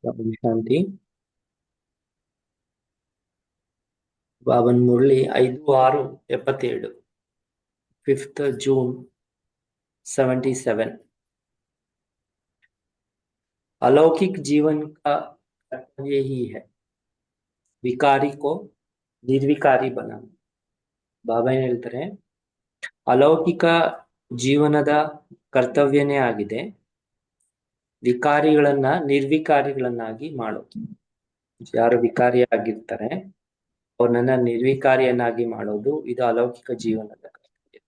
ಓಂ ಶಾಂತಿ. Baban Murali 5/6/77, 5th June 77। अलौकिक जीवन का कर्तव्य ही है विकारी को ನಿರ್ವಿಕಾರಿ बनाना। ಬಾಬಾ ಏನ್ ಹೇಳ್ತಾರೆ, ಅಲೌಕಿಕ ಜೀವನದ ಕರ್ತವ್ಯನೇ ಆಗಿದೆ ವಿಕಾರಿಗಳನ್ನ ನಿರ್ವಿಕಾರಿಗಳನ್ನಾಗಿ ಮಾಡೋದು. ಯಾರು ವಿಕಾರಿಯಾಗಿರ್ತಾರೆ ಅವ್ರನ್ನ ನಿರ್ವಿಕಾರಿಯನ್ನಾಗಿ ಮಾಡೋದು, ಇದು अलौकिक जीवनದ कर्तव्य।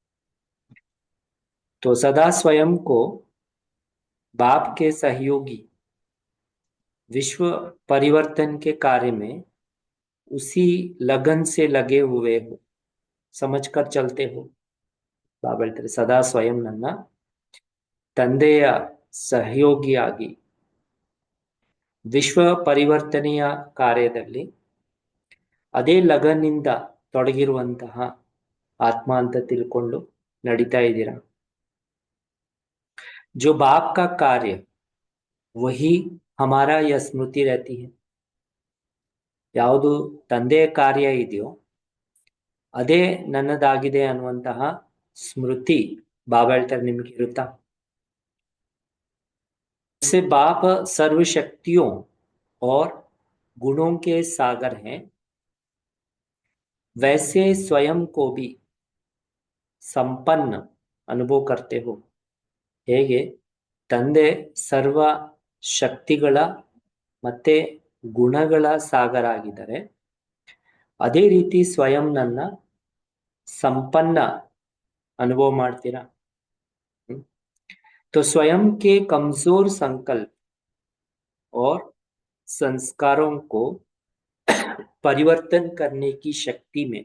तो सदा स्वयं को बाप के सहयोगी विश्व परिवर्तन के कार्य में उसी लगन से लगे हुए हो, समझकर चलते हो। ಬಾಬಾ ಹೇಳ್ತಾರೆ, ಸದಾ ಸ್ವಯಂ ನನ್ನ ತಂದೆಯ ಸಹಯೋಗಿಯಾಗಿ ವಿಶ್ವ ಪರಿವರ್ತನೆಯ ಕಾರ್ಯದಲ್ಲಿ ಅದೇ ಲಗನ್ನಿಂದ ತೊಡಗಿರುವಂತಹ ಆತ್ಮ ಅಂತ ತಿಳ್ಕೊಂಡು ನಡೀತಾ ಇದ್ದೀರಾ। जो बाप का कार्य वही हमारा यह स्मृति रहती है। ಯಾವುದು ತಂದೆಯ ಕಾರ್ಯ ಇದೆಯೋ ಅದೇ ನನ್ನದಾಗಿದೆ ಅನ್ನುವಂತಹ ಸ್ಮೃತಿ ಬಾಬಾ ಹೇಳ್ತಾರೆ ನಿಮ್ಗೆ ಇರುತ್ತಾ। जैसे बाप सर्व शक्तियों और गुणों के सागर हैं, वैसे स्वयं को भी ಸಂಪನ್ನ ಅನುಭವ करते हो। ಹೇಗೆ ತಂದೆ ಸರ್ವ ಶಕ್ತಿಗಳ ಮತ್ತೆ ಗುಣಗಳ ಸಾಗರ ಆಗಿದ್ದಾರೆ, ಅದೇ ರೀತಿ ಸ್ವಯಂ ನನ್ನ ಸಂಪನ್ನ ಅನುಭವ ಮಾಡ್ತೀರಾ। तो स्वयं के कमजोर संकल्प और संस्कारों को परिवर्तन करने की शक्ति में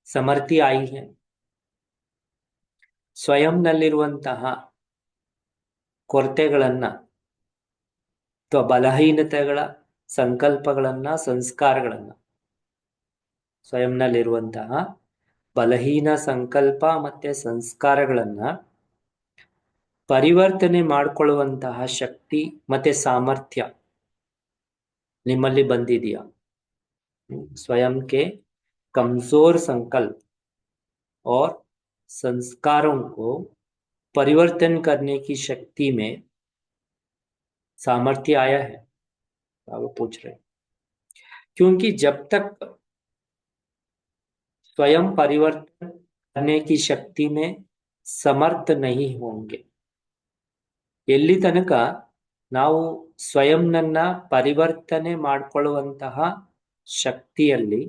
समर्थी आई है। ಸ್ವಯಂ ನಲ್ಲಿರುವಂತಹ ಕೊರತೆಗಳನ್ನ ಅಥವಾ ಬಲಹೀನತೆಗಳ ಸಂಕಲ್ಪಗಳನ್ನ ಸಂಸ್ಕಾರಗಳನ್ನ, ಸ್ವಯಂನಲ್ಲಿರುವಂತಹ ಬಲಹೀನ ಸಂಕಲ್ಪ ಮತ್ತೆ ಸಂಸ್ಕಾರಗಳನ್ನ ಪರಿವರ್ತನೆ ಮಾಡಿಕೊಳ್ಳುವಂತಹ ಶಕ್ತಿ ಮತ್ತೆ ಸಾಮರ್ಥ್ಯ ನಿಮ್ಮಲ್ಲಿ ಬಂದಿದೆಯಾ। स्वयं के कमजोर संकल्प और संस्कारों को परिवर्तन करने की शक्ति में सामर्थ्य आया है। वो पूछ रहे, क्योंकि जब तक स्वयं परिवर्तन करने की शक्ति में समर्थ नहीं होंगे, ಎಲ್ಲಿ ತನಕ ನಾವು ಸ್ವಯಂನನ್ನ ಪರಿವರ್ತನೆ ಮಾಡಿಕೊಳ್ಳುವಂತಹ ಶಕ್ತಿಯಲ್ಲಿ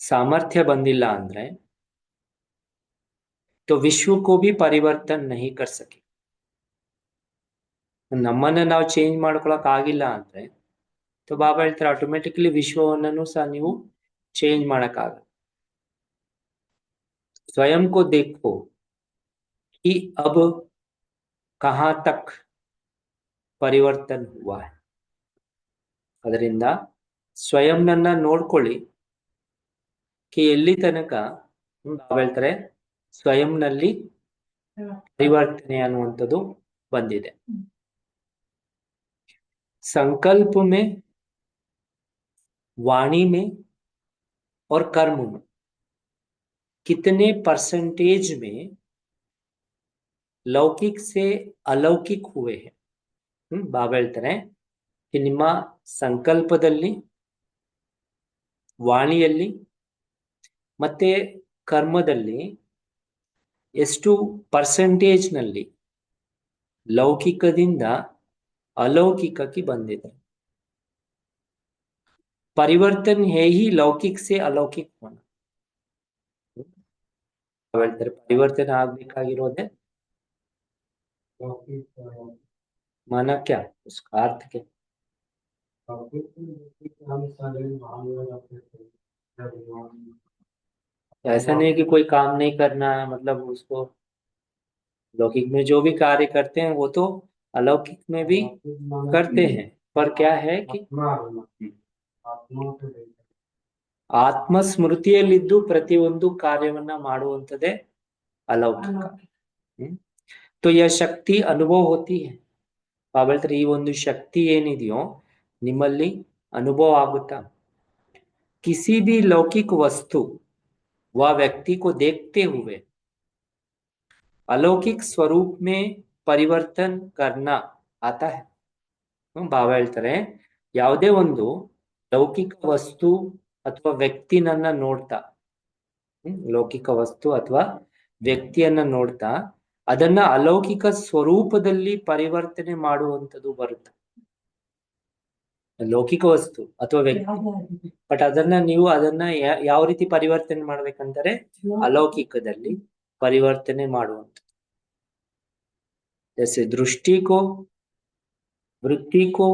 ಸಾಮರ್ಥ್ಯ ಬಂದಿಲ್ಲ ಅಂದ್ರೆ तो विश्व को भी परिवर्तन नहीं कर सके। ನಮ್ಮನ್ನ ನಾವು ಚೇಂಜ್ ಮಾಡ್ಕೊಳಕ್ ಆಗಿಲ್ಲ ಅಂದ್ರೆ तो ಬಾಬಾ ಹೇಳ್ತಾರೆ ಆಟೋಮೆಟಿಕಲಿ ವಿಶ್ವವನ್ನೂ ಸಹ ನೀವು ಚೇಂಜ್ ಮಾಡಕ್ಕಾಗಲ್ಲ। स्वयं को देखो कि अब कहां तक ಪರಿವರ್ತನ್ हुआ है। ಅದರಿಂದ ಸ್ವಯಂನನ್ನ ನೋಡ್ಕೊಳ್ಳಿ ಕಿ ಎಲ್ಲಿ ತನಕ ಬಾಬಾ ಹೇಳ್ತಾರೆ ಸ್ವಯಂನಲ್ಲಿ ಪರಿವರ್ತನೆ ಅನ್ನುವಂಥದ್ದು ಬಂದಿದೆ। संकल्प में, वाणी में और कर्म में कितने परसेंटेज में लौकिक से अलौकिक हुए हैं। ಬಾಬಾ ಹೇಳ್ತಾರೆ ನಿಮ್ಮ ಸಂಕಲ್ಪದಲ್ಲಿ, ವಾಣಿಯಲ್ಲಿ ಮತ್ತೆ ಕರ್ಮದಲ್ಲಿ ಎಷ್ಟು ಪರ್ಸೆಂಟೇಜ್ ನಲ್ಲಿ ಲೌಕಿಕದಿಂದ अलौकिकಕ್ಕೆ ಬಂದಿದೆ। परिवर्तन है ही लौकिक से अलौकिक होना। ಹೇಳ್ತಾರೆ ಪರಿವರ್ತನೆ ಆಗ್ಬೇಕಾಗಿರೋದೆ माना क्या, उसका अर्थ क्या। ऐसा नहीं कि कोई काम नहीं करना है, मतलब उसको लौकिक में जो भी कार्य करते हैं वो तो अलौकिक में भी करते हैं, पर क्या है कि ಆತ್ಮಸ್ಮೃತಿಯಲ್ಲಿದ್ದು ಪ್ರತಿಯೊಂದು ಕಾರ್ಯವನ್ನ ಮಾಡುವಂಥದ್ದೇ अलौकिक। तो यह शक्ति अनुभव होती है ಬಾಬಾ ಹೇಳ್ತಾರೆ ಈ ಒಂದು ಶಕ್ತಿ ಏನಿದೆಯೋ ನಿಮ್ಮಲ್ಲಿ अनुभव आगुता। किसी भी लौकिक वस्तु व व्यक्ति को देखते हुए अलौकिक स्वरूप में परिवर्तन करना आता है। ಭಾವ ಹೇಳ್ತಾರೆ ಯಾವುದೇ ಒಂದು ಲೌಕಿಕ ವಸ್ತು ಅಥವಾ ವ್ಯಕ್ತಿನನ್ನ ನೋಡ್ತಾ ಲೌಕಿಕ ವಸ್ತು ಅಥವಾ ವ್ಯಕ್ತಿಯನ್ನ ನೋಡ್ತಾ ಅದನ್ನ ಅಲೌಕಿಕ ಸ್ವರೂಪದಲ್ಲಿ ಪರಿವರ್ತನೆ ಮಾಡುವಂಥದ್ದು ಬರುತ್ತೆ। ಲೌಕಿಕ ವಸ್ತು ಅಥವಾ ವ್ಯಕ್ತಿ ಬಟ್ ಅದನ್ನ ನೀವು ಅದನ್ನ ಯಾವ ರೀತಿ ಪರಿವರ್ತನೆ ಮಾಡ್ಬೇಕಂತಾರೆ अलौकिकದಲ್ಲಿ ಪರಿವರ್ತನೆ ಮಾಡುವಂಥದ್ದು। जैसे दृष्टि को, वृत्ति को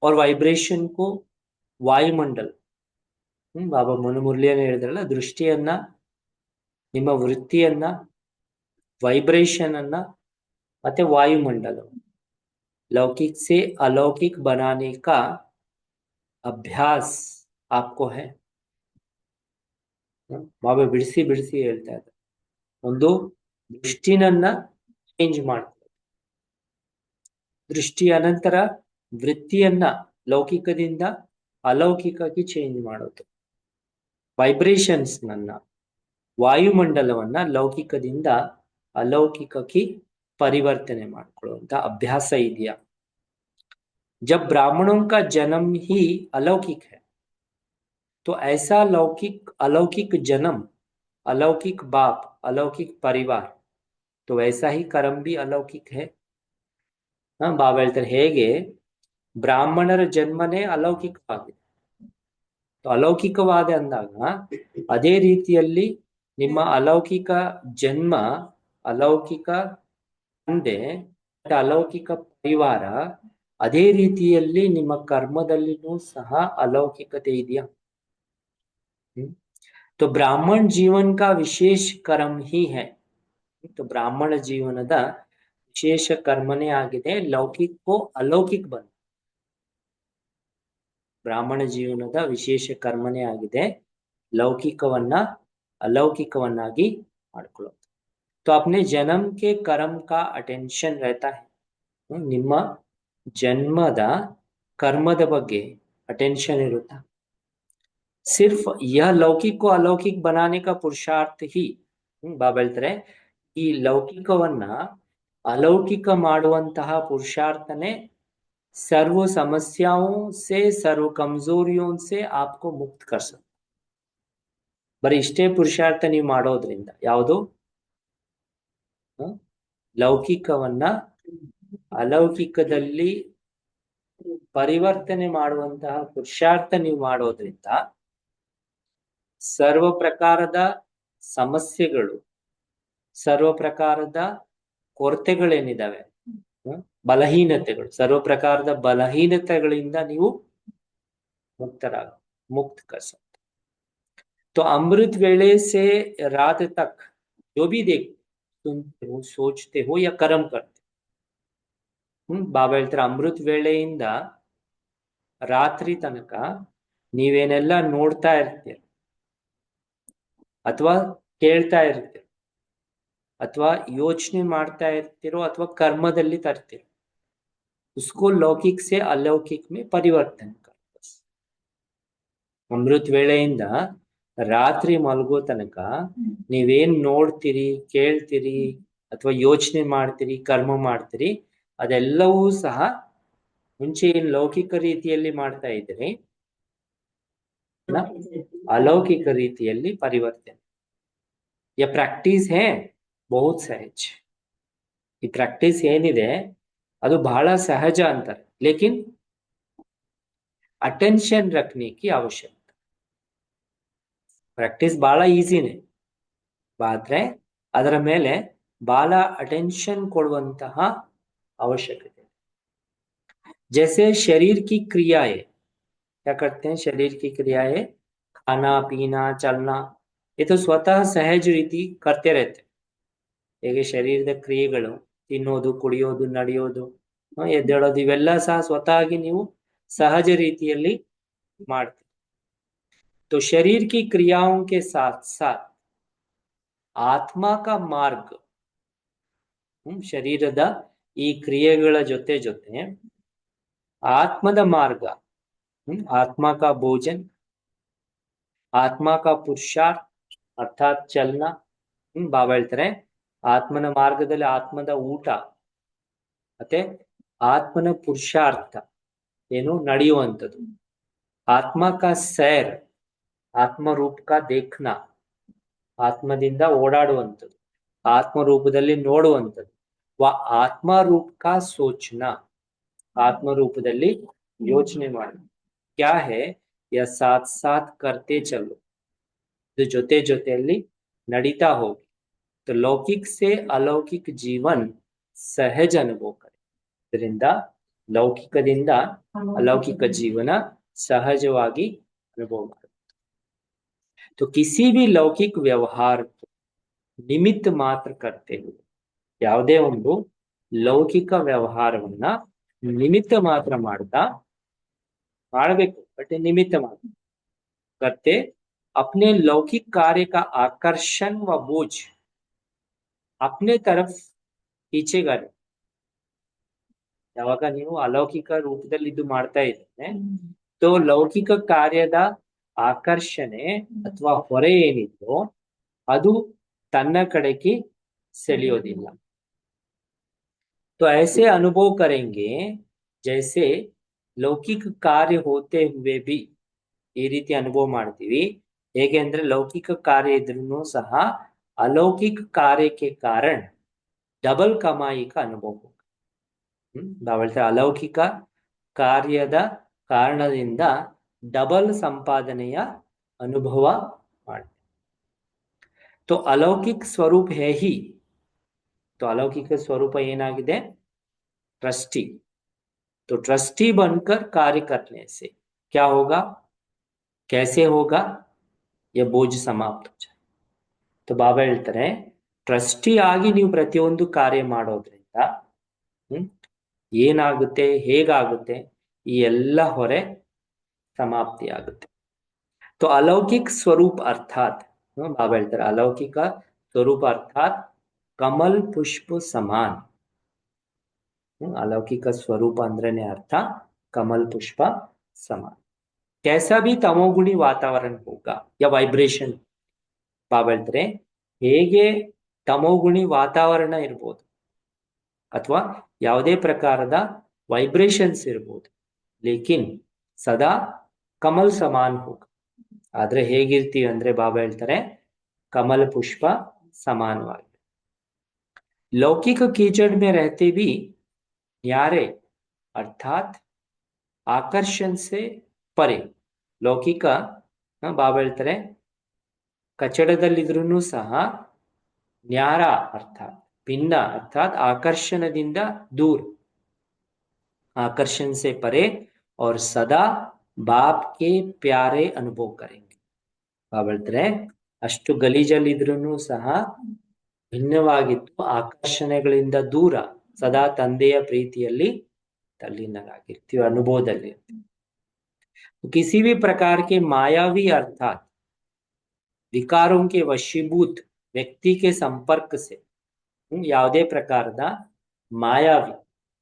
और वाइब्रेशन को ವಾಯುಮಂಡಲ ಬಾಬಾ ಮುರಳಿಯನ್ನು ಹೇಳಿದ್ರಲ್ಲ ದೃಷ್ಟಿಯನ್ನ ನಿಮ್ಮ ವೃತ್ತಿಯನ್ನ वाइब्रेशन ಅನ್ನ ಮತ್ತೆ वायुमंडल लौकिक से अलौकिक बनाने का अभ्यास आपको है। ಬಾಬಾ ಬಿಡಿಸಿ ಬಿಡಿಸಿ ಹೇಳ್ತಾ ಇದ್ದಾರೆ ಒಂದು ದೃಷ್ಟಿನನ್ನ ಚೇಂಜ್ ಮಾಡ್ಕೊಳ್ಳಿ, ದೃಷ್ಟಿ ಅನಂತರ ವೃತ್ತಿಯನ್ನ ಲೌಕಿಕದಿಂದ ಅಲೌಕಿಕಕ್ಕೆ ಚೇಂಜ್ ಮಾಡೋದು, ವೈಬ್ರೇಷನ್ಸ್ ನನ್ನ ವಾಯುಮಂಡಲವನ್ನ ಲೌಕಿಕದಿಂದ अलौकिकಕ್ಕೆ परिवर्तने ಮಾಡ್ಕೊಳ್ಳುವಂತ अभ्यास ಇದೆಯಾ। जब ब्राह्मणों का जन्म ही अलौकिक है तो ऐसा लौकिक अलौकिक जन्म, अलौकिक बाप, अलौकिक परिवार, तो वैसा ही कर्म भी अलौकिक है। ಬಾಬಾ ಹೇಳ್ತಾರೆ ಹೇಗೆ ಬ್ರಾಹ್ಮಣರ ಜನ್ಮನೇ ಅಲೌಕಿಕವಾಗಿದೆ, ಅಲೌಕಿಕವಾದ ಅಂದಾಗ ಅದೇ ರೀತಿಯಲ್ಲಿ ನಿಮ್ಮ ಅಲೌಕಿಕ ಜನ್ಮ, अलौकिक ತಂದೆ, अलौकिक ಪರಿವಾರ, ಅದೇ ರೀತಿಯಲ್ಲಿ ನಿಮ್ಮ ಕರ್ಮದಲ್ಲಿನೂ ಸಹ अलौकिकತೆ ಇದೆಯಾ। तो ब्राह्मण जीवन का विशेष कर्म ही है, तो ब्राह्मण ಜೀವನದ ವಿಶೇಷ ಕರ್ಮನೇ ಆಗಿದೆ ಲೌಕಿಕ को अलौकिक ಬನ, ಬ್ರಾಹ್ಮಣ ಜೀವನದ ವಿಶೇಷ ಕರ್ಮನೇ ಆಗಿದೆ ಲೌಕಿಕವನ್ನ अलौकिकವನ್ನಾಗಿ ಮಾಡ್ಕೊಳ್ಳೋದು। तो अपने जन्म के कर्म का अटेंशन रहता है, ನಿಮ್ಮ ಜನ್ಮದ ಕರ್ಮದ ಬಗ್ಗೆ अटेंशन ಇರುತ್ತಾ। सिर्फ यह लौकिक को अलौकिक बनाने का पुरुषार्थ ही, ಬಾಬಾ ಹೇಳ್ತಾರೆ ಈ ಲೌಕಿಕವನ್ನ अलौकिक ಮಾಡುವಂತಹ ಪುರುಷಾರ್ಥನೇ सर्व समस्याओं से, सर्व कमजोरियों से आपको मुक्त कर सकता। ಬರೀ ಇಷ್ಟೇ ಪುರುಷಾರ್ಥ ನೀವು ಮಾಡೋದ್ರಿಂದ ಯಾವುದು ಲೌಕಿಕವನ್ನ अलौकिकದಲ್ಲಿ ಪರಿವರ್ತನೆ ಮಾಡುವಂತಹ ಪುರುಷಾರ್ಥ ನೀವು ಮಾಡೋದ್ರಿಂದ ಸರ್ವ ಪ್ರಕಾರದ ಸಮಸ್ಯೆಗಳು, ಸರ್ವ ಪ್ರಕಾರದ ಕೊರತೆಗಳೇನಿದಾವೆ, ಬಲಹೀನತೆಗಳು, ಸರ್ವ ಪ್ರಕಾರದ ಬಲಹೀನತೆಗಳಿಂದ ನೀವು मुक्त कर सकते। तो अमृत वेले से रात तक जो भी देखते, सुनते हो, सोचते हो या कर्म करते, ಬಾಬಾ ಹೇಳ್ತಾರೆ ಅಮೃತ್ ವೇಳೆಯಿಂದ ರಾತ್ರಿ ತನಕ ನೀವೇನೆಲ್ಲ ನೋಡ್ತಾ ಇರ್ತೀರ ಅಥವಾ ಕೇಳ್ತಾ ಇರ್ತೀರ ಅಥವಾ ಯೋಚನೆ ಮಾಡ್ತಾ ಇರ್ತೀರೋ ಅಥವಾ ಕರ್ಮದಲ್ಲಿ ತರ್ತೀರೋ, उसको लौकिक से अलौकिक में परिवर्तन कर। ಅಮೃತ್ ವೇಳೆಯಿಂದ ರಾತ್ರಿ ಮಲಗೋ ತನಕ ನೀವೇನ್ ನೋಡ್ತೀರಿ, ಕೇಳ್ತೀರಿ ಅಥವಾ ಯೋಚನೆ ಮಾಡ್ತೀರಿ, ಕರ್ಮ ಮಾಡ್ತೀರಿ, ಅದೆಲ್ಲವೂ ಸಹ ಮುಂಚೆ ಏನ್ ಲೌಕಿಕ ರೀತಿಯಲ್ಲಿ ಮಾಡ್ತಾ ಇದ್ರಿ अलौकिक ರೀತಿಯಲ್ಲಿ ಪರಿವರ್ತನೆ। ये प्रैक्टिस है बहुत सहज, ಈ ಪ್ರಾಕ್ಟೀಸ್ ಏನಿದೆ ಅದು ಬಹಳ ಸಹಜ ಅಂತಾರೆ, लेकिन अटेंशन रखने की आवश्यकता। ಪ್ರಾಕ್ಟೀಸ್ ಬಹಳ ಈಸಿನೇ, ಆದ್ರೆ ಅದರ ಮೇಲೆ ಬಹಳ ಅಟೆನ್ಷನ್ ಕೊಡುವಂತಹ आवश्यकता। जैसे शरीर की क्रियाएं, क्या करते हैं शरीर की क्रियाएं, खाना पीना चलना, ये तो स्वतः सहज ರೀತಿ करते रहते। ಹೇಗೆ ಶರೀರದ ಕ್ರಿಯೆಗಳು ತಿನ್ನೋದು, ಕುಡಿಯೋದು, ನಡೆಯೋದು, ಎದ್ದೇಳೋದು ಇವೆಲ್ಲ ಸಹ ಸ್ವತಃ ನೀವು ಸಹಜ ರೀತಿಯಲ್ಲಿ ಮಾಡ್ತೀರಿ। तो शरीर की क्रियाओं के साथ साथ आत्मा का मार्ग, ಶರೀರದ ಈ ಕ್ರಿಯೆಗಳ ಜೊತೆ ಜೊತೆ ಆತ್ಮದ ಮಾರ್ಗ, ಆತ್ಮ ಕಾ ಭೋಜನ್, ಆತ್ಮ ಕಾ ಪುರುಷಾರ್ಥ ಅರ್ಥಾತ್ ಚಲನ. ಬಾಬಾ ಹೇಳ್ತಾರೆ ಆತ್ಮನ ಮಾರ್ಗದಲ್ಲಿ ಆತ್ಮದ ಊಟ ಮತ್ತೆ ಆತ್ಮನ ಪುರುಷಾರ್ಥ ಏನು ನಡೆಯುವಂಥದ್ದು, ಆತ್ಮ ಕಾ ಸೈರ್, ಆತ್ಮ ರೂಪ ಕಾ ದೇಖ್ನ, ಆತ್ಮದಿಂದ ಓಡಾಡುವಂಥದ್ದು, ಆತ್ಮ ರೂಪದಲ್ಲಿ ನೋಡುವಂಥದ್ದು, ಆತ್ಮ ರೂಪ ಕಾ ಸೋಚನಾ, ಆತ್ಮ ರೂಪದಲ್ಲಿ ಯೋಚನೆ ಮಾಡಿ. ಕ್ಯಾ ಹೇ ಯಾ ಸಾಥ್ ಸಾಥ್ ಕರ್ತೆ ಚಲೋ, ಇದು ಜೊತೆ ಜೊತೆಯಲ್ಲಿ ನಡೀತಾ ಹೋಗಿ. ಲೌಕಿಕ ಸೇ ಅಲೌಕಿಕ ಜೀವನ್ ಸಹಜ ಅನುಭವ ಕರೆ, ಇದರಿಂದ ಲೌಕಿಕದಿಂದ अलौकिक जीवन सहजವಾಗಿ अनुभव ಮಾಡುತ್ತೆ. तो किसी भी लौकिक व्यवहार को निमित्त मात्र करते हुए, ಯಾವುದೇ ಒಂದು ಲೌಕಿಕ ವ್ಯವಹಾರವನ್ನ ನಿಮಿತ್ತ ಮಾತ್ರ ಮಾಡಬೇಕು, ಬಟ್ ನಿಮಿತ್ತ ಮಾತ್ರ करते अपने लौकिक कार्य का आकर्षण व बोझ अपने तरफ खींचेगा. ಯಾವಾಗ ನೀವು ಅಲೌಕಿಕ ರೂಪದಲ್ಲಿ ಇದು ಮಾಡ್ತಾ ಇದ್ದೇನೆ, तो ಲೌಕಿಕ ಕಾರ್ಯದ ಆಕರ್ಷಣೆ ಅಥವಾ ಹೊರೆ ಏನಿತ್ತು ಅದು ತನ್ನ ಕಡೆಗೆ ಸೆಳೆಯೋದಿಲ್ಲ. तो ऐसे अनुभव करेंगे जैसे लौकिक कार्य होते हुए भी, ಈ ರೀತಿ ಅನುಭವ ಮಾಡ್ತೀವಿ ಹೇಗೆ ಅಂದ್ರೆ ಲೌಕಿಕ ಕಾರ್ಯ ಇದ್ರೂ ಸಹ अलौकिक कार्य के कारण डबल कमाई का अनुभव. अलौकिक ಕಾರ್ಯದ ಕಾರಣದಿಂದ ಡಬಲ್ ಸಂಪಾದನೆಯ ಅನುಭವ ಮಾಡಿ. तो अलौकिक स्वरूप है ही, तो अलौकिक स्वरूप ಏನಾಗಿದೆ ट्रस्टी. तो ट्रस्टी बनकर कार्य करने से क्या होगा, कैसे होगा, यह बोझ समाप्त हो जाए. तो ಬಾಬಾ ಹೇಳ್ತಾರೆ ಟ್ರಸ್ಟಿ ಆಗಿ ನೀವು ಪ್ರತಿಯೊಂದು ಕಾರ್ಯ ಮಾಡೋದ್ರಿಂದ ಏನಾಗುತ್ತೆ, ಹೇಗಾಗುತ್ತೆ, ಈ ಎಲ್ಲ ಹೊರೆ ಸಮಾಪ್ತಿ ಆಗುತ್ತೆ. तो अलौकिक स्वरूप अर्थात, ಬಾಬಾ ಹೇಳ್ತಾರೆ अलौकिक स्वरूप अर्थात कमल पुष्प समान. अलौकिक स्वरूप अंद्रेने अर्थ कमल पुष्प समान. कैसा भी तमोगुणी वातावरण होगा या वाइब्रेशन, ಬಾಬಾ ಹೇಳ್ತಾರೆ ಹೇಗೆ ತಮೋಗುಣಿ ವಾತಾವರಣ ಇರ್ಬೋದು ಅಥವಾ ಯಾವುದೇ ಪ್ರಕಾರದ ವೈಬ್ರೇಷನ್ಸ್ ಇರ್ಬೋದು, ಲೇಕಿನ್ ಸದಾ ಕಮಲ್ ಸಮಾನ್ ಹೋಗ, ಆದ್ರೆ ಹೇಗಿರ್ತೀವಿ ಅಂದ್ರೆ ಬಾಬಾ ಹೇಳ್ತಾರೆ ಕಮಲ್ ಪುಷ್ಪ ಸಮಾನವಾಗಿ. लौकिक कीचड़ में रहते भी न्यारे अर्थात आकर्षण से परे. लौकिक ಬಾಬಾ ಹೇಳ್ತಾರೆ ಕಚಡದಲ್ಲಿದ್ರೂ ಸಹ ನ್ಯಾರ ಅರ್ಥಾತ್ भिन्न अर्थात आकर्षणದಿಂದ दूर, आकर्षण से परे और सदा बाप के प्यारे अनुभव करेंगे. ಬಾಬಾ ಹೇಳ್ತಾರೆ ಅಷ್ಟು ಗಲೀಜಲ್ಲಿದ್ರೂ ಸಹ ಭಿನ್ನವಾಗಿತ್ತು, ಆಕರ್ಷಣೆಗಳಿಂದ ದೂರ ಸದಾ ತಂದೆಯ ಪ್ರೀತಿಯಲ್ಲಿ ತಲ್ಲೀನರಾಗಿರ್ತೀವಿ, ಅನುಭವದಲ್ಲಿ. किसी भी प्रकार के मायावी अर्थात विकारों के वशीभूत व्यक्ति के संपर्क से, ಯಾವುದೇ ಪ್ರಕಾರದ ಮಾಯಾವಿ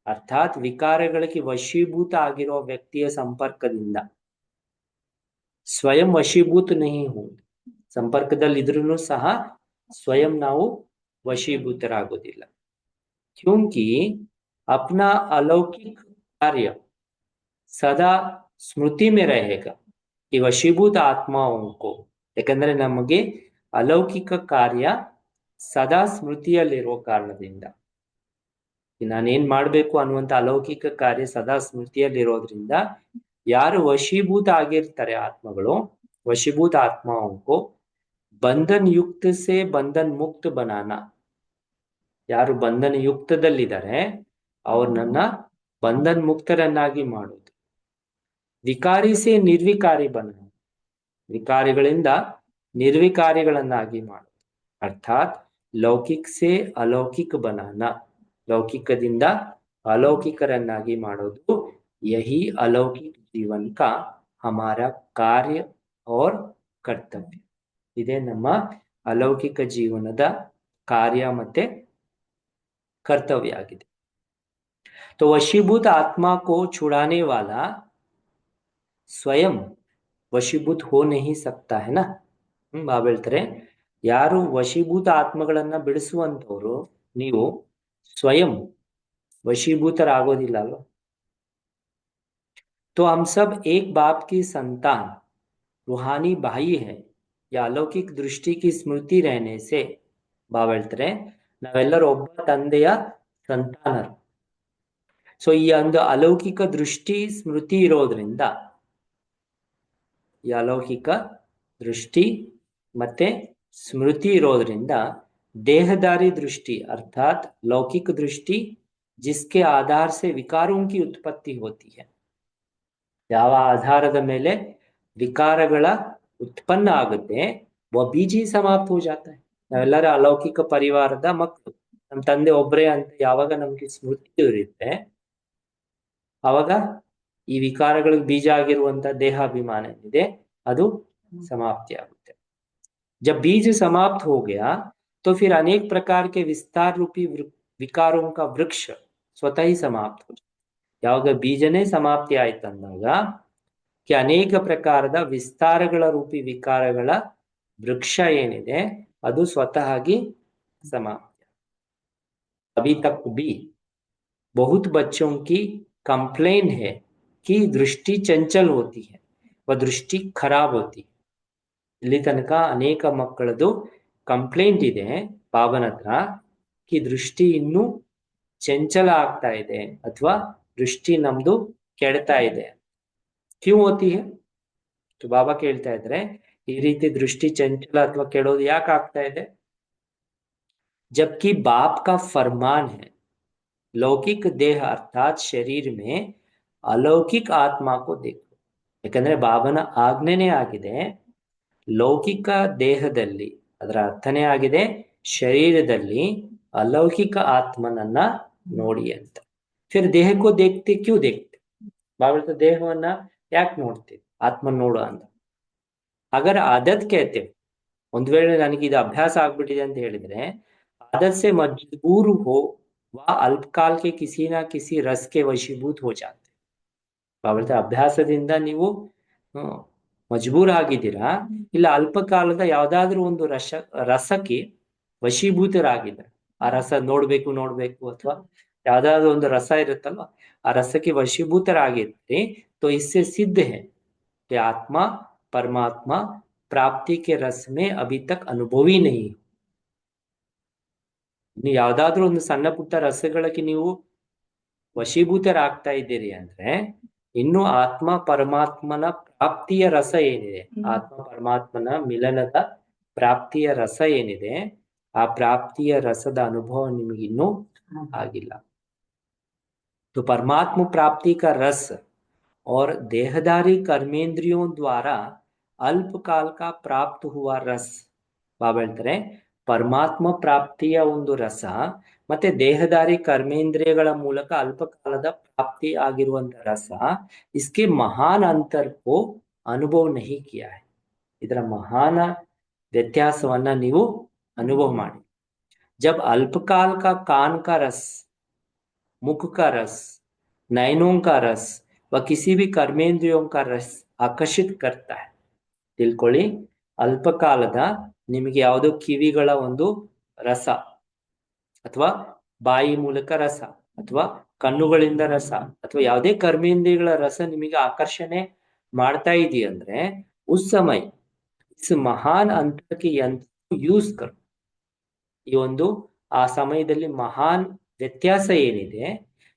ಅರ್ಥಾತ್ ವಿಕಾರಗಳಿಗೆ ವಶೀಭೂತ ಆಗಿರೋ ವ್ಯಕ್ತಿಯ ಸಂಪರ್ಕದಿಂದ, ಸ್ವಯಂ ವಶೀಭೂತ ನಹಿ ಹೋ, ಸಂಪರ್ಕದಲ್ಲಿ ಇದ್ರೂ ಸಹ ಸ್ವಯಂ ನಾವು ವಶೀಭೂತರಾಗೋದಿಲ್ಲ. क्योंकि अपना अलौकिक कार्य सदा स्मृति में रहेगा ಈ ವಶೀಭೂತ ಆತ್ಮಾओं, ಯಾಕಂದ್ರೆ ನಮಗೆ ಅಲೌಕಿಕ ಕಾರ್ಯ ಸದಾ ಸ್ಮೃತಿಯಲ್ಲಿರುವ ಕಾರಣದಿಂದ, ನಾನೇನ್ ಮಾಡ್ಬೇಕು ಅನ್ನುವಂತ ಅಲೌಕಿಕ ಕಾರ್ಯ ಸದಾ ಸ್ಮೃತಿಯಲ್ಲಿರೋದ್ರಿಂದ ಯಾರು ವಶೀಭೂತ ಆಗಿರ್ತಾರೆ ಆತ್ಮಗಳು, ವಶೀಭೂತ ಆತ್ಮಾओं ಬಂಧನ್ ಯುಕ್ತ ಸೇ ಬಂಧನ್ ಮುಕ್ತ ಬನಾನ, ಯಾರು ಬಂಧನ ಯುಕ್ತದಲ್ಲಿದ್ದಾರೆ ಅವ್ರನ್ನ ಬಂಧನ್ ಮುಕ್ತರನ್ನಾಗಿ ಮಾಡೋದು. ವಿಕಾರಿ ಸೇ ನಿರ್ವಿಕಾರಿ ಬನ, ವಿಕಾರಿಗಳಿಂದ ನಿರ್ವಿಕಾರಿಗಳನ್ನಾಗಿ ಮಾಡೋದು. ಅರ್ಥಾತ್ ಲೌಕಿಕ ಸೇ ಅಲೌಕಿಕ ಬನಾನ, ಲೌಕಿಕದಿಂದ ಅಲೌಕಿಕರನ್ನಾಗಿ ಮಾಡೋದು. ಯಹಿ ಅಲೌಕಿಕ ಜೀವನ ಕಾ ಹಮಾರ ಕಾರ್ಯ और ಕರ್ತವ್ಯ, ಇದೇ ನಮ್ಮ ಅಲೌಕಿಕ ಜೀವನದ ಕಾರ್ಯ ಮತ್ತೆ ಕರ್ತವ್ಯ ಆಗಿದೆ. तो वशीभूत आत्मा को छुड़ाने वाला ಸ್ವಯಂ ವಶೀಭೂತ ಹೋ ನಹಿ ಸಕ್ತಾ है ना. ಬಾಬಾ ಹೇಳ್ತಾರೆ, ಯಾರು ವಶೀಭೂತ ಆತ್ಮಗಳನ್ನ ಬಿಡಿಸುವಂತವ್ರು ನೀವು ಸ್ವಯಂ ವಶೀಭೂತರಾಗೋದಿಲ್ಲ ಅಲ್ವ. तो हम सब एक बाप की संतान रूहानी भाई है. या अलौकिक दृष्टि की स्मृति रहने से ಬಾಬಾ ಹೇಳ್ತಾರೆ ನಾವೆಲ್ಲರೂ ಒಬ್ಬ ತಂದೆಯ ಸಂತಾನರು. ಸೊ ಈ ಒಂದು ಅಲೌಕಿಕ ದೃಷ್ಟಿ ಸ್ಮೃತಿ ಇರೋದ್ರಿಂದ, ಈ ಅಲೌಕಿಕ ದೃಷ್ಟಿ ಮತ್ತೆ ಸ್ಮೃತಿ ಇರೋದ್ರಿಂದ देहदारी दृष्टि अर्थात लौकिक दृष्टि जिसके आधार से विकारों की उत्पत्ति होती है, ಯಾವ ಆಧಾರದ ಮೇಲೆ ವಿಕಾರಗಳ ಉತ್ಪನ್ನ ಆಗುತ್ತೆ, वो बीज ही समाप्त हो जाता है. ನಾವೆಲ್ಲರ ಅಲೌಕಿಕ ಪರಿವಾರದ ಮಕ್ಕಳು, ನಮ್ಮ ತಂದೆ ಒಬ್ಬರೇ ಅಂತ ಯಾವಾಗ ನಮ್ಗೆ ಸ್ಮೃತಿ ಇರುತ್ತೆ, ಅವಾಗ ಈ ವಿಕಾರಗಳಿಗೆ ಬೀಜ ಆಗಿರುವಂತ ದೇಹಾಭಿಮಾನ ಏನಿದೆ ಅದು समाप्ति आಗುತ್ತೆ. जब बीज समाप्त हो गया तो फिर अनेक प्रकार के विस्तार रूपी विकारों का वृक्ष स्वतः ही समाप्त हो जाता. ಯಾವಾಗ ಬೀಜನೇ ಸಮಾಪ್ತಿ ಆಯ್ತಂದಾಗ कि ಅನೇಕ ಪ್ರಕಾರದ ವಿಸ್ತಾರಗಳ ರೂಪಿ ವಿಕಾರಗಳ ವೃಕ್ಷ ಏನಿದೆ ಅದು ಸ್ವತಃ समाप्ति. अभी तक भी बहुत बच्चों की कंप्लेन है कि दृष्टि चंचल होती है, वह दृष्टि खराब होती है. ಇಲ್ಲಿ ತನಕ ಅನೇಕ ಮಕ್ಕಳದು ಕಂಪ್ಲೇಂಟ್ ಇದೆ ಬಾಬನ ಹತ್ರ, ಕಿ ದೃಷ್ಟಿ ಇನ್ನೂ ಚಂಚಲ ಆಗ್ತಾ ಇದೆ ಅಥವಾ ದೃಷ್ಟಿ ನಮ್ದು ಕೆಡ್ತಾ ಇದೆ. ಕ್ಯೂ ಹೋತಿ ಹೈ? तो ಬಾಬಾ ಕೇಳ್ತಾ ಇದ್ರೆ ಈ ರೀತಿ ದೃಷ್ಟಿ ಚಂಚಲ ಅಥವಾ ಕೆಡೋದು ಯಾಕೆ ಆಗ್ತಾ ಇದೆ? जबकि बाप का फरमान है लौकिक देह अर्थात शरीर में अलौकिक आत्मा को देखो. ಯಾಕಂದ್ರೆ ಬಾಬನ ಆಜ್ಞೆನೇ ಆಗಿದೆ ಲೌಕಿಕ ದೇಹದಲ್ಲಿ, ಅದರ ಅರ್ಥನೇ ಆಗಿದೆ ಶರೀರದಲ್ಲಿ अलौकिक ಆತ್ಮನನ್ನ ನೋಡಿ ಅಂತ. फिर देह को देखते क्यों देखते? ಬಾಬಾ ದೇಹವನ್ನ ಯಾಕೆ ನೋಡ್ತೀವಿ, ಆತ್ಮನ್ ನೋಡು ಅಂತ. अगर आदत कहते हो, ಒಂದ್ ವೇಳೆ ನನಗೆ ಇದು ಅಭ್ಯಾಸ ಆಗ್ಬಿಟ್ಟಿದೆ ಅಂತ ಹೇಳಿದ್ರೆ, आदत से मजबूर हो वह अल्पकाल के किसी ना किसी रस के वशीभूत हो जाते. ಬಾಬಾ ಅಭ್ಯಾಸದಿಂದ ನೀವು ಮಜಬೂರ್ ಆಗಿದ್ದೀರಾ, ಇಲ್ಲ ಅಲ್ಪಕಾಲದ ಯಾವ್ದಾದ್ರು ಒಂದು ರಸಕ್ಕೆ ವಶೀಭೂತರಾಗಿದ್ದಾರೆ. ಆ ರಸ ನೋಡ್ಬೇಕು ಅಥವಾ ಯಾವ್ದಾದ್ರು ಒಂದು ರಸ ಇರುತ್ತಲ್ವ, ಆ ರಸಕ್ಕೆ ವಶೀಭೂತರಾಗಿರ್ತೀರಿ. तो इससे सिद्ध है कि आत्मा परमात्मा प्राप्ति के रस में अभी तक अनुभवी नहीं. ನೀವು ಯಾವ್ದಾದ್ರು ಒಂದು ಸಣ್ಣ ಪುಟ್ಟ ರಸಗಳಿಗೆ ನೀವು ವಶೀಭೂತರಾಗ್ತಾ ಇದ್ದೀರಿ ಅಂದ್ರೆ ಇನ್ನು ಆತ್ಮ ಪರಮಾತ್ಮನ ಪ್ರಾಪ್ತಿಯ ರಸ ಏನಿದೆ, ಆತ್ಮ ಪರಮಾತ್ಮನ ಮಿಲನದ ಪ್ರಾಪ್ತಿಯ ರಸ ಏನಿದೆ, ಆ ಪ್ರಾಪ್ತಿಯ ರಸದ ಅನುಭವ ನಿಮಗೆ ಇನ್ನೂ ಆಗಿಲ್ಲ. तो परमात्मा प्राप्ति का रस और देहदारी कर्मेंद्रियों द्वारा अल्पकाल का प्राप्त हुआ रस. ಬಾಬಾ ಹೇಳ್ತಾರೆ ಪರಮಾತ್ಮ ಪ್ರಾಪ್ತಿಯ ಒಂದು ರಸ ಮತ್ತೆ ದೇಹದಾರಿ ಕರ್ಮೇಂದ್ರಿಯಗಳ ಮೂಲಕ ಅಲ್ಪಕಾಲದ ಪ್ರಾಪ್ತಿ ಆಗಿರುವಂತ ರಸ, इसके महान अंतर को अनुभव नहीं किया है. ಇದರ ಮಹಾನ ವ್ಯತ್ಯಾಸವನ್ನ ನೀವು ಅನುಭವ ಮಾಡಿ. जब अल्पकाल का कान का रस, मुख का रस, नयनों का रस व किसी भी कर्मेंद्रियों का रस आकर्षित करता है. ತಿಳ್ಕೊಳ್ಳಿ, ಅಲ್ಪಕಾಲದ ನಿಮಗೆ ಯಾವುದೋ ಕಿವಿಗಳ ಒಂದು ರಸ ಅಥವಾ ಬಾಯಿ ಮೂಲಕ ರಸ ಅಥವಾ ಕಣ್ಣುಗಳಿಂದ ರಸ ಅಥವಾ ಯಾವುದೇ ಕರ್ಮೇಂದ್ರಿಯಗಳ ರಸ ನಿಮಗೆ ಆಕರ್ಷಣೆ ಮಾಡ್ತಾ ಇದೆಯಂದ್ರೆ उस समय इस महान अंतर के यंत्र यूज करो. ಈ ಒಂದು ಆ ಸಮಯದಲ್ಲಿ ಮಹಾನ್ ವ್ಯತ್ಯಾಸ ಏನಿದೆ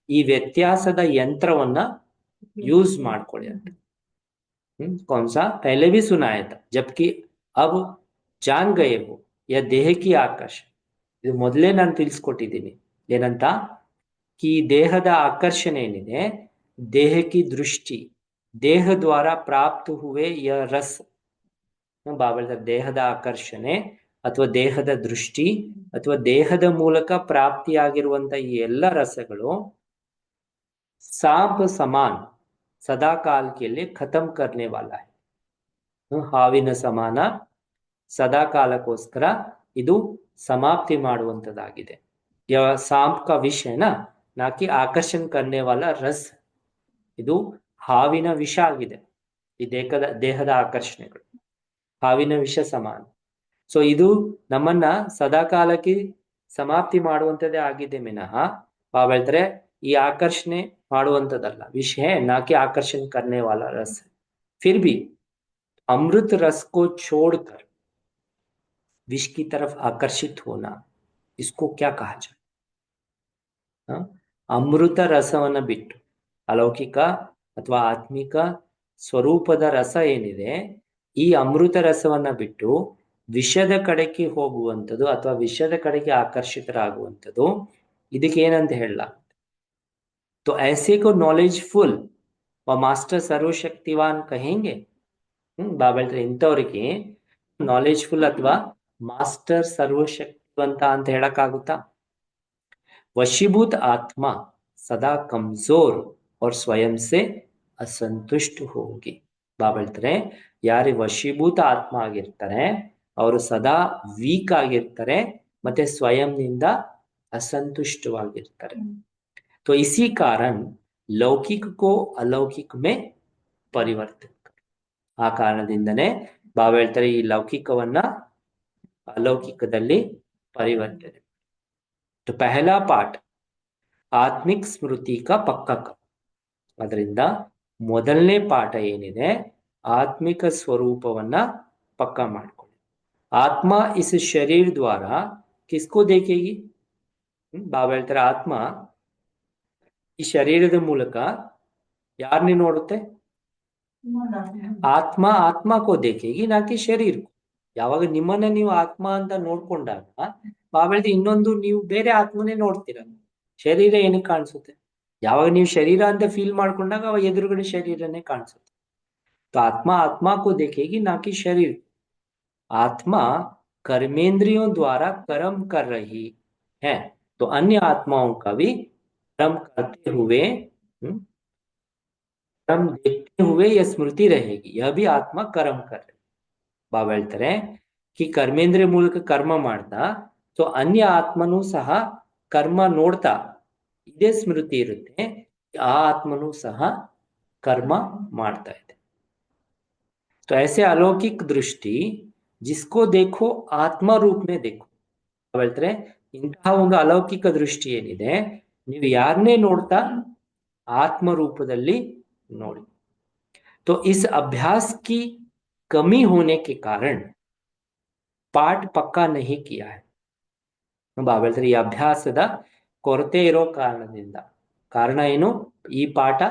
ಈ ವ್ಯತ್ಯಾಸದ ಯಂತ್ರವನ್ನ ಯೂಸ್ ಮಾಡ್ಕೊಳ್ಳಿ ಅಂತ. कौन सा पहले भी सुनाया था, जबकि अब जान गए हो या देह की आकर्षण. ಇದು ಮೊದಲೇ ನಾನು ತಿಳಿಸ್ಕೊಟ್ಟಿದ್ದೀನಿ ಏನಂತ, कि ದೇಹದ ಆಕರ್ಷಣೆ ಏನಿದೆ, देह की दृष्टि, देह द्वारा प्राप्त हुए यह रस. ಬಾಬಾ ದೇಹದ ಆಕರ್ಷಣೆ ಅಥವಾ ದೇಹದ ದೃಷ್ಟಿ ಅಥವಾ ದೇಹದ ಮೂಲಕ ಪ್ರಾಪ್ತಿಯಾಗಿರುವಂತ ಈ ಎಲ್ಲ ರಸಗಳು सांप समान सदा काल के लिए खत्म करने वाला है. ಹಾವಿನ ಸಮಾನ ಸದಾ ಕಾಲಕ್ಕೋಸ್ಕರ ಇದು ಸಮಾಪ್ತಿ ಮಾಡುವಂತದ್ದಾಗಿದೆ. सांप का विष है ना, ನಾ ಕಿ ಆಕರ್ಷಣೆ करने वाला रस. ಇದು ಹಾವಿನ ವಿಷ ಆಗಿದೆ. ಈ ದೇಹದ ಆಕರ್ಷಣೆಗಳು ಹಾವಿನ ವಿಷ ಸಮಾನ. ಸೊ ಇದು ನಮ್ಮನ್ನ ಸದಾಕಾಲಕ್ಕೆ ಸಮಾಪ್ತಿ ಮಾಡುವಂಥದ್ದೇ ಆಗಿದೆ ವಿನಃ ಬಾಬಾ ಹೇಳ್ತಾರೆ ಈ ಆಕರ್ಷಣೆ ಮಾಡುವಂಥದ್ದಲ್ಲ. विष है ना कि आकर्षण करने वाला रस है. फिर भी अमृत रस को छोड़कर विष की तरफ आकर्षित होना, इसको क्या कहा जाए? ಅಮೃತ ರಸವನ್ನ ಬಿಟ್ಟು ಅಲೌಕಿಕ ಅಥವಾ ಆತ್ಮಿಕ ಸ್ವರೂಪದ ರಸ ಏನಿದೆ ಈ ಅಮೃತ ರಸವನ್ನ ಬಿಟ್ಟು ವಿಷದ ಕಡೆಗೆ ಹೋಗುವಂಥದ್ದು ಅಥವಾ ವಿಷದ ಕಡೆಗೆ ಆಕರ್ಷಿತರಾಗುವಂಥದ್ದು ಇದಕ್ಕೆ ಏನಂತ ಹೇಳಲಾಗುತ್ತೆ? तो ऐसे को नॉलेजफुल व मास्टर सर्वशक्तिवान कहेंगे. ಬಾಬಾ ಹೇಳ್ತಾರೆ ಇಂಥವ್ರಿಗೆ ನಾಲೆಜ್ಫುಲ್ ಅಥವಾ ಮಾಸ್ಟರ್ ಸರ್ವಶಕ್ತಿವಂತ ಅಂತ ಹೇಳಕ್ಕಾಗುತ್ತಾ? वशीभूत आत्मा सदा कमजोर और स्वयं से असंतुष्ट होगी. ಬಾಬಾ ಹೇಳ್ತಾರೆ ಯಾರು ವಶೀಭೂತ ಆತ್ಮ ಆಗಿರ್ತಾರೆ ಅವರು ಸದಾ ವೀಕ್ ಆಗಿರ್ತಾರೆ ಮತ್ತೆ ಸ್ವಯಂನಿಂದ असंतुष्टವಾಗಿರ್ತಾರೆ. तो इसी कारण लौकिक को अलौकिक में परिवर्तित कर. ಆ ಕಾರಣದಿಂದನೇ ಬಾಬಾ ಹೇಳ್ತಾರೆ ಈ ಲೌಕಿಕವನ್ನ ಅಲೌಕಿಕದಲ್ಲಿ ಪರಿವರ್ತನೆ. तो पहला पाठ आत्मिक स्मृति का पक्का कर. ಅದರಿಂದ ಮೊದಲನೇ ಪಾಠ ಏನಿದೆ ಆತ್ಮಿಕ ಸ್ವರೂಪವನ್ನ ಪಕ್ಕಾ ಮಾಡ್ಕೊಳ್ಳಿ. ಆತ್ಮ इस शरीर द्वारा किसको देखेगी? ಬಾಬಾ ಹೇಳ್ತಾರೆ ಆತ್ಮ ಈ ಶರೀರದ ಮೂಲಕ ಯಾರನ್ನೇ ನೋಡುತ್ತೆ? ಆತ್ಮ ಆತ್ಮಕೋ ದೇಖೇಗಿ ನಾ ಕಿ ಶರೀರ. ಯಾವಾಗ ನಿಮ್ಮನ್ನ ನೀವು ಆತ್ಮ ಅಂತ ನೋಡ್ಕೊಂಡಾಗ ಬಾಬಾ ಹೇಳ್ತಾರೆ ಇನ್ನೊಂದು ನೀವು ಬೇರೆ ಆತ್ಮನೇ ನೋಡ್ತೀರ. ಶರೀರ ಏನಕ್ಕೆ ಕಾಣಿಸುತ್ತೆ? ಯಾವಾಗ ನೀವು ಶರೀರ ಅಂತ ಫೀಲ್ ಮಾಡ್ಕೊಂಡಾಗ ಅವಾಗ ಎದುರುಗಡೆ ಶರೀರನೇ ಕಾಣಿಸುತ್ತೆ. तो आत्मा आत्मा को देखेगी ना कि शरीर. आत्मा कर्मेंद्रियों द्वारा कर्म कर रही है तो अन्य आत्माओं का भी कर्म करते हुए कर्म देखते हुए यह स्मृति रहेगी. यह भी आत्मा कर्म कर रही. ಬಾಬಾ ಹೇಳ್ತಾರೆ कि कर्मेंद्रिय ಮೂಲಕ ಕರ್ಮ ಮಾಡ್ತಾ ಸೊ ಅನ್ಯ ಆತ್ಮನೂ ಸಹ ಕರ್ಮ ನೋಡ್ತಾ ಇದೇ ಸ್ಮೃತಿ ಇರುತ್ತೆ ಆ ಆತ್ಮನೂ ಸಹ ಕರ್ಮ ಮಾಡ್ತಾ ಇದೆ. तो ऐसे अलौकिक दृष्टि जिसको देखो आत्मा रूप में देखो. ಹೇಳ್ತಾರೆ ಇಂತಹ ಒಂದು ಅಲೌಕಿಕ ದೃಷ್ಟಿ ಏನಿದೆ ನೀವು ಯಾರನ್ನೇ ನೋಡ್ತಾ ಆತ್ಮ ರೂಪದಲ್ಲಿ ನೋಡಿ. तो इस अभ्यास की कमी होने के कारण पाठ पक्का नहीं किया है. ಬಾಬಾ ಹೇಳ್ತಾರೆ ಈ ಅಭ್ಯಾಸದ ಕೊರತೆ ಇರೋ ಕಾರಣದಿಂದ. ಕಾರಣ ಏನು? ಈ ಪಾಠ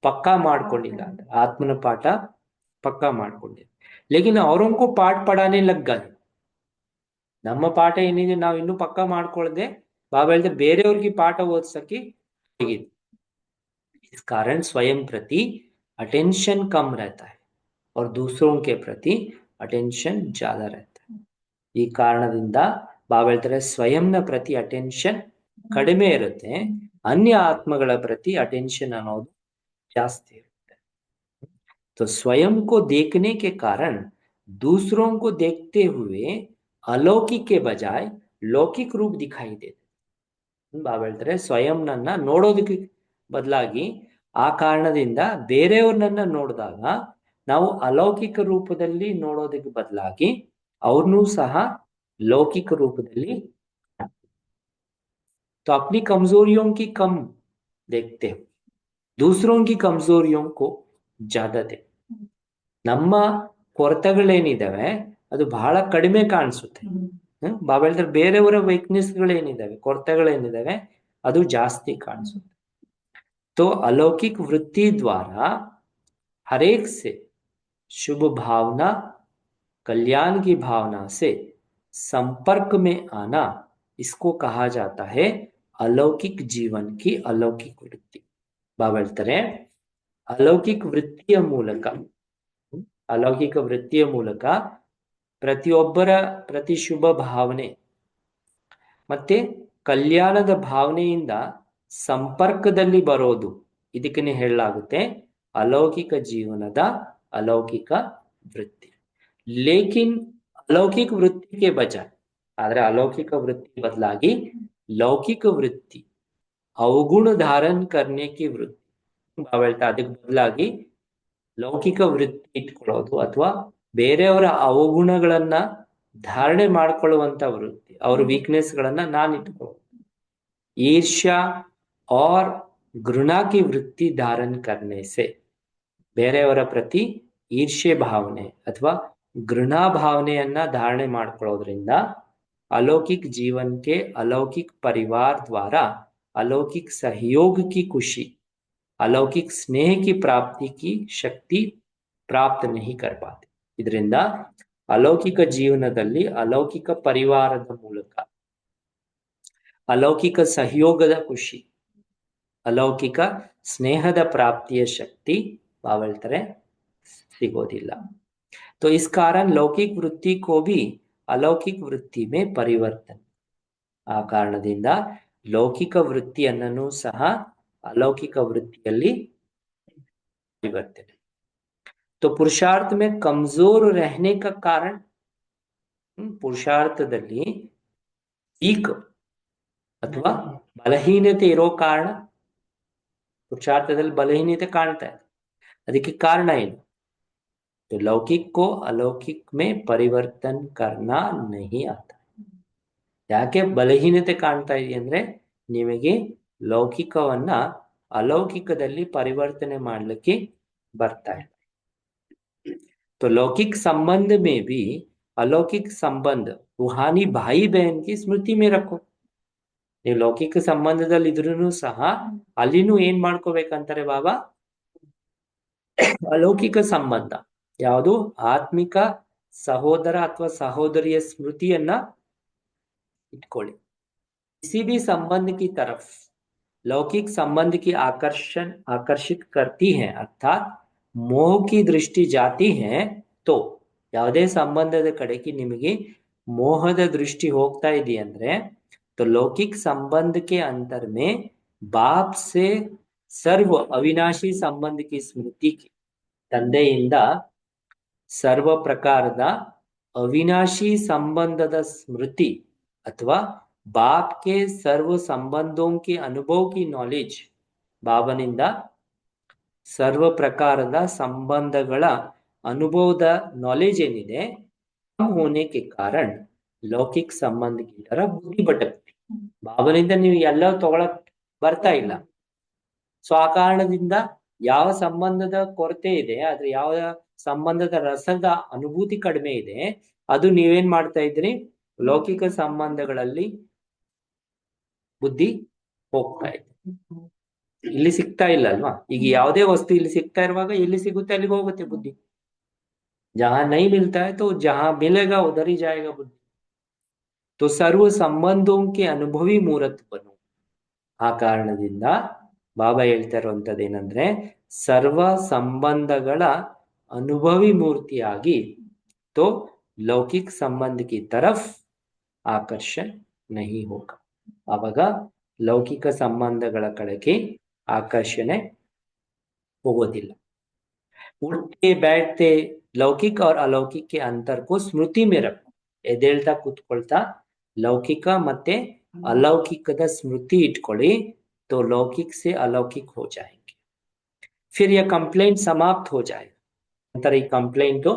पक्का ಮಾಡ್ಕೊಂಡಿಲ್ಲ ಅಂತ. ಆತ್ಮನ ಪಾಠ पक्का ಮಾಡ್ಕೊಂಡಿಲ್ಲ. लेकिन औरों को पाठ पढ़ाने लग गए. ನಮ್ಮ ಪಾಠ ಏನಿದೆ ನಾವು ಇನ್ನೂ ಪಕ್ಕಾ ಮಾಡ್ಕೊಳ್ಳದೆ ಬಾಬಾ ಹೇಳ್ತಾರೆ ಬೇರೆಯವ್ರಿಗೆ ಪಾಠ ಓದಿಸಕ್ಕೆ ಹೋಗಿದೆ. इस कारण स्वयं प्रति अटेंशन कम रहता है और दूसरों के प्रति अटेंशन ज्यादा रहता है. ಈ ಕಾರಣದಿಂದ ಬಾಬಾ ಹೇಳ್ತಾರೆ ಸ್ವಯಂನ ಪ್ರತಿ ಅಟೆನ್ಷನ್ ಕಡಿಮೆ ಇರುತ್ತೆ, ಅನ್ಯ ಆತ್ಮಗಳ ಪ್ರತಿ ಅಟೆನ್ಷನ್ ಅನ್ನೋದು ಜಾಸ್ತಿ ಇರುತ್ತೆ. तो स्वयं को देखने के कारण दूसरों को देखते हुए अलौकिक के बजाय लौकिक रूप दिखाई देते. ಬಾಬಾ ಹೇಳ್ತಾರೆ ಸ್ವಯಂನನ್ನ ನೋಡೋದಕ್ಕೆ ಬದಲಾಗಿ ಆ ಕಾರಣದಿಂದ ಬೇರೆಯವ್ರನ್ನ ನೋಡಿದಾಗ ನಾವು ಅಲೌಕಿಕ ರೂಪದಲ್ಲಿ ನೋಡೋದಕ್ಕೆ ಬದಲಾಗಿ ಅವ್ರನ್ನೂ ಸಹ लौकिक रूपದಲ್ಲಿ. तो अपनी कमजोरियों की कम देखते हो, दूसरों की कमजोरियों को ज्यादा देखते. ನಮ್ಮ ಕೊರತೆಗಳೇನಿದಾವೆ ಅದು ಬಹಳ ಕಡಿಮೆ ಕಾಣಿಸುತ್ತೆ. ಬಾಬಾ ಹೇಳ್ತಾರೆ ಬೇರೆಯವರ ವೀಕ್ನೆಸ್ಗಳೇನಿದಾವೆ ಕೊರತೆಗಳೇನಿದಾವೆ ಅದು ಜಾಸ್ತಿ ಕಾಣಿಸುತ್ತೆ. तो अलौकिक वृत्ति द्वारा हरेक से शुभ भावना कल्याण की भावना से संपर्क में आना इसको कहा जाता है अलौकिक जीवन की अलौकिक वृत्ति. ಬಾಬಾ ಹೇಳ್ತಾರೆ ಅಲೌಕಿಕ ವೃತ್ತಿಯ ಮೂಲಕ ಪ್ರತಿಯೊಬ್ಬರ ಪ್ರತಿ ಶುಭ ಭಾವನೆ ಮತ್ತೆ ಕಲ್ಯಾಣದ ಭಾವನೆಯಿಂದ ಸಂಪರ್ಕದಲ್ಲಿ ಬರೋದು ಇದಕ್ಕೆ ಹೇಳಲಾಗುತ್ತೆ अलौकिक जीवनದ अलौकिक वृत्ति. लेकिन अलौकिक वृत्ति के बजाय ಆದ್ರೆ अलौकिक वृत्ति ಬದಲಾಗಿ लौकिक वृत्ति अवगुण धारण करने की वृत्ति ಬಾವೆಳ್ತಾ ಅದಕ್ಕೆ ಬದಲಾಗಿ ಲೌಕಿಕ ವೃತ್ತಿ ಇಟ್ಕೊಳ್ಳೋದು ಅಥವಾ ಬೇರೆಯವರ ಅವಗುಣಗಳನ್ನ ಧಾರಣೆ ಮಾಡ್ಕೊಳ್ಳುವಂತ ವೃತ್ತಿ, ಅವ್ರ ವೀಕ್ನೆಸ್ಗಳನ್ನ ನಾನು ಇಟ್ಕೊಳ್ಳೋದು. ईर्ष्या और घृणा की वृत्ति धारण करने से, ಬೇರೆಯವರ ಪ್ರತಿ ಈರ್ಷ್ಯೆ ಭಾವನೆ ಅಥವಾ घृणा ಭಾವನೆಯನ್ನ ಧಾರಣೆ ಮಾಡ್ಕೊಳ್ಳೋದ್ರಿಂದ अलौकिक जीवन के अलौकिक परिवार द्वारा अलौकिक सहयोग की खुशी, अलौकिक स्नेह की प्राप्ति की शक्ति प्राप्त नहीं कर पाते. ಇದರಿಂದ ಅಲೌಕಿಕ ಜೀವನದಲ್ಲಿ ಅಲೌಕಿಕ ಪರಿವಾರದ ಮೂಲಕ ಅಲೌಕಿಕ ಸಹಯೋಗದ ಖುಷಿ, अलौकिक स्नेहದ ಪ್ರಾಪ್ತಿಯ ಶಕ್ತಿ ಬಾವಳ್ತಾರೆ ಸಿಗೋದಿಲ್ಲ. तो इस कारण लौकिक वृत्ति को भी अलौकिक वृत्ति में परिवर्तन, ಆ ಕಾರಣದಿಂದ ಲೌಕಿಕ ವೃತ್ತಿಯನ್ನು ಸಹ अलौकिक ವೃತ್ತಿಯಲ್ಲಿ ಪರಿವರ್ತನೆ. तो पुरुषार्थ में कमजोर रहने का कारण, ಪುರುಷಾರ್ಥದಲ್ಲಿ ವೀಕ್ ಅಥವಾ ಬಲಹೀನತೆ ಇರೋ ಕಾರಣ, पुरुषार्थದಲ್ಲಿ ಬಲಹೀನತೆ ಕಾಣ್ತಾ ಇದೆ, ಅದಕ್ಕೆ ಕಾರಣ ಏನು? तो लौकिक को अलौकिक में परिवर्तन करना नहीं आता. ಯಾಕೆ ಬಲಹೀನತೆ ಕಾಣ್ತಾ ಇದೆ ಅಂದ್ರೆ ನಿಮಗೆ ಲೌಕಿಕವನ್ನ ಅಲೌಕಿಕದಲ್ಲಿ ಪರಿವರ್ತನೆ ಮಾಡಲಿಕ್ಕೆ ಬರ್ತಾ ಇಲ್ಲ. तो लौकिक संबंध में भी अलौकिक संबंध रूहानी भाई बहन की स्मृति में रखो. ನೀವು ಲೌಕಿಕ ಸಂಬಂಧದಲ್ಲಿ ಇದ್ರೂ ಸಹ ಅಲ್ಲಿನೂ ಏನ್ ಮಾಡ್ಕೋಬೇಕಂತಾರೆ ಬಾಬಾ? ಅಲೌಕಿಕ ಸಂಬಂಧ ಯಾವುದು? ಆತ್ಮಿಕ ಸಹೋದರ ಅಥವಾ ಸಹೋದರಿಯ ಸ್ಮೃತಿಯನ್ನ इटकोली. किसी भी संबंध की तरफ लौकिक संबंध की आकर्षित करती है, अर्थात मोह की दृष्टि जाती है, तो ಯಾವುದೇ ಸಂಬಂಧದ ಕಡೆಗೆ ನಿಮಗೆ ಮೋಹದ ದೃಷ್ಟಿ ಹೋಗ್ತಾ ಇದೆ ಅಂದ್ರೆ तो लौकिक संबंध के अंतर में बाप से सर्व अविनाशी संबंध की स्मृति की, ತಂದೆಯಿಂದ ಸರ್ವ ಪ್ರಕಾರದ ಅವಿನಾಶಿ ಸಂಬಂಧದ ಸ್ಮೃತಿ अथवा बाप के सर्व संबंधों के अनुभव की नॉलेज, ಬಾಬನಿಂದ ಸರ್ವ ಪ್ರಕಾರದ ಸಂಬಂಧಗಳ ಅನುಭವದ ನಾಲೆಜ್ ಏನಿದೆ कम होने के कारण लौकिक संबंध की तरफ बुद्धि भटकती. ಬಾಬನಿಂದ ನೀವು ಎಲ್ಲ ತಗೊಳಕ್ ಬರ್ತಾ ಇಲ್ಲ. ಸೊ ಆ ಕಾರಣದಿಂದ ಯಾವ ಸಂಬಂಧದ ಕೊರತೆ ಇದೆ, ಆದ್ರೆ ಯಾವ ಸಂಬಂಧದ ರಸದ ಅನುಭೂತಿ ಕಡಿಮೆ ಇದೆ, ಅದು ನೀವೇನ್ ಮಾಡ್ತಾ ಇದ್ರಿ? ಲೌಕಿಕ ಸಂಬಂಧಗಳಲ್ಲಿ ಬುದ್ಧಿ ಹೋಗ್ತಾ ಇದೆ. ಇಲ್ಲಿ ಸಿಗ್ತಾ ಇಲ್ಲ ಅಲ್ವಾ? ಈಗ ಯಾವುದೇ ವಸ್ತು ಇಲ್ಲಿ ಸಿಗ್ತಾ ಇರುವಾಗ ಎಲ್ಲಿ ಸಿಗುತ್ತೆ ಅಲ್ಲಿಗೆ ಹೋಗುತ್ತೆ ಬುದ್ಧಿ. जहां नहीं मिलता है तो जहां मिलेगा उधर ही जाएगा बुद्धि. तो सर्व संबंधों के अनुभवी मूर्त बनो. ಆ ಕಾರಣದಿಂದ ಬಾಬಾ ಹೇಳ್ತಾ ಇರುವಂತದ್ದೇನಂದ್ರೆ ಸರ್ವ ಸಂಬಂಧಗಳ ಅನುಭವಿ ಮೂರ್ತಿಯಾಗಿ तो लौकिक संबंध की तरफ आकर्षण नहीं होगा. ಆವಾಗ ಲೌಕಿಕ ಸಂಬಂಧಗಳ ಕಡೆಗೆ ಆಕರ್ಷಣೆ ಹೋಗೋದಿಲ್ಲ. उठते बैठते लौकिक और अलौकिक के अंतर को स्मृति में रखो. ಎದ್ದೇಳ್ತಾ ಕೂತ್ಕೊಳ್ತಾ ಲೌಕಿಕ ಮತ್ತೆ अलौकिकದ ಸ್ಮೃತಿ ಇಟ್ಕೊಳ್ಳಿ. तो लौकिक से अलौकिक हो जाएंगे. फिर यह कंप्लेंट समाप्त हो जाएगा. ನಂತರ ಈ ಕಂಪ್ಲೇಂಟ್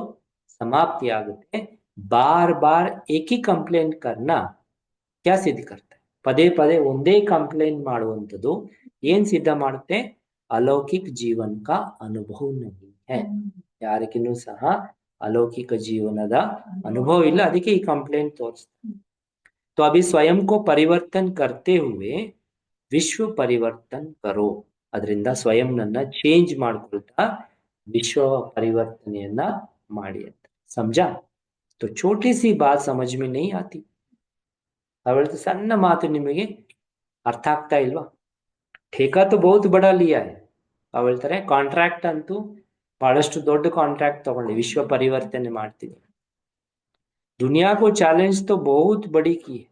समाप्ति आगुत्ते. बार बार एक ही कंप्लेंट करना क्या सिद्ध करता है? ಪದೇ ಪದೇ ಒಂದೇ ಕಂಪ್ಲೇಂಟ್ ಮಾಡುವಂಥದ್ದು ಏನ್ ಸಿದ್ಧ ಮಾಡುತ್ತೆ? अलौकिक जीवन का अनुभव नहीं है. ಯಾರಿಗಿನ್ನೂ ಸಹ अलौकिक ಜೀವನದ ಅನುಭವ ಇಲ್ಲ, ಅದಕ್ಕೆ ಈ ಕಂಪ್ಲೇಂಟ್ ತೋರಿಸ್ತಾರೆ. तो अभी स्वयं को परिवर्तन करते हुए विश्व परिवर्तन करो. ಅದರಿಂದ ಸ್ವಯಂ ನನ್ನ ಚೇಂಜ್ ಮಾಡ್ಕೊಳ್ತಾ ವಿಶ್ವ ಪರಿವರ್ತನೆಯನ್ನ ಮಾಡಿ ಅಂತ. समझा? तो छोटी सी बात समझ में नहीं आती. ಅವಳದು ಸಣ್ಣ ಮಾತು ನಿಮಗೆ ಅರ್ಥ ಆಗ್ತಾ ಇಲ್ವಾ? ठेका तो बहुत बड़ा लिया है. ಅವ್ರು ಹೇಳ್ತಾರೆ ಕಾಂಟ್ರಾಕ್ಟ್ ಅಂತೂ ಬಹಳಷ್ಟು ದೊಡ್ಡ ಕಾಂಟ್ರಾಕ್ಟ್ ತಗೊಂಡು ವಿಶ್ವ ಪರಿವರ್ತನೆ ಮಾಡ್ತೀನಿ. दुनिया को चैलेंज तो बहुत बड़ी की है.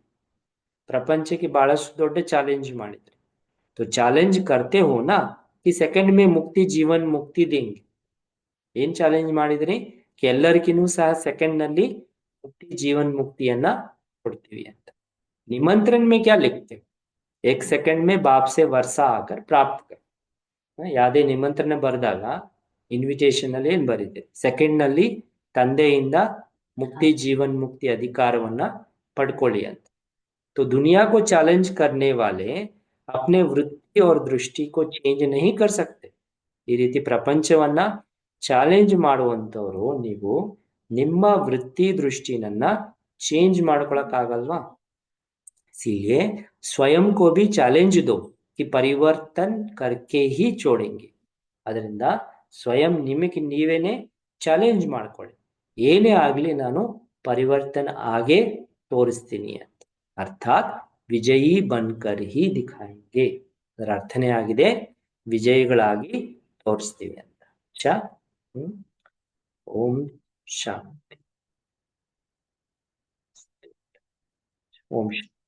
ಪ್ರಪಂಚಕ್ಕೆ ಬಹಳಷ್ಟು ದೊಡ್ಡ ಚಾಲೆಂಜ್ ಮಾಡಿದ್ರಿ. तो चैलेंज करते हो ना कि सेकंड में मुक्ति जीवन मुक्ति देंगे. ಏನ್ ಚಾಲೆಂಜ್ ಮಾಡಿದ್ರಿ? ಎಲ್ಲರಿಗೂ ಸಹ ಸೆಕೆಂಡ್ ನಲ್ಲಿ ಮುಕ್ತಿ ಜೀವನ್ ಮುಕ್ತಿಯನ್ನ ಕೊಡ್ತೀವಿ ಅಂತ. निमंत्रण में क्या लिखते? एक सेकंड में बाप से वर्षा आकर प्राप्त कर. ಯಾವುದೇ ನಿಮಂತ್ರಣ ಬರೆದಾಗ ಇನ್ವಿಟೇಷನ್ ಅಲ್ಲಿ ಏನ್ ಬರೀತೆ, ಸೆಕೆಂಡ್ ನಲ್ಲಿ ತಂದೆಯಿಂದ ಮುಕ್ತಿ ಜೀವನ್ ಮುಕ್ತಿ ಅಧಿಕಾರವನ್ನ ಪಡ್ಕೊಳ್ಳಿ ಅಂತ. तो दुनिया को चैलेंज करने वाले अपने वृत्ति और दृष्टि को चेंज नहीं कर सकते. ಈ ರೀತಿ ಪ್ರಪಂಚವನ್ನ ಚಾಲೆಂಜ್ ಮಾಡುವಂತವ್ರು ನೀವು ನಿಮ್ಮ ವೃತ್ತಿ ದೃಷ್ಟಿನನ್ನ ಚೇಂಜ್ ಮಾಡ್ಕೊಳಕ್ಕಾಗಲ್ವಾ. इसीलिए स्वयं को भी चैलेंज दो कि परिवर्तन करके ही छोड़ेंगे. ಅದರಿಂದ ಸ್ವಯಂ ನಿಮಗೆ ನೀವೇನೆ ಚಾಲೆಂಜ್ ಮಾಡ್ಕೊಳ್ಳಿ, ಏನೇ ಆಗ್ಲಿ ನಾನು ಪರಿವರ್ತನ ಆಗೇ ತೋರಿಸ್ತೀನಿ ಅಂತ. ಅರ್ಥಾತ್ ವಿಜಯಿ ಬನ್ಕರ್ ಹಿ ದಿಖಾಯೆಂಗೆ. ಅದರ ಅರ್ಥನೇ ಆಗಿದೆ ವಿಜಯಿಗಳಾಗಿ ತೋರಿಸ್ತೀವಿ ಅಂತ. ಚ ಓಂ ಶಾಂತಿ. ಓಂ ಶಾಂತಿ.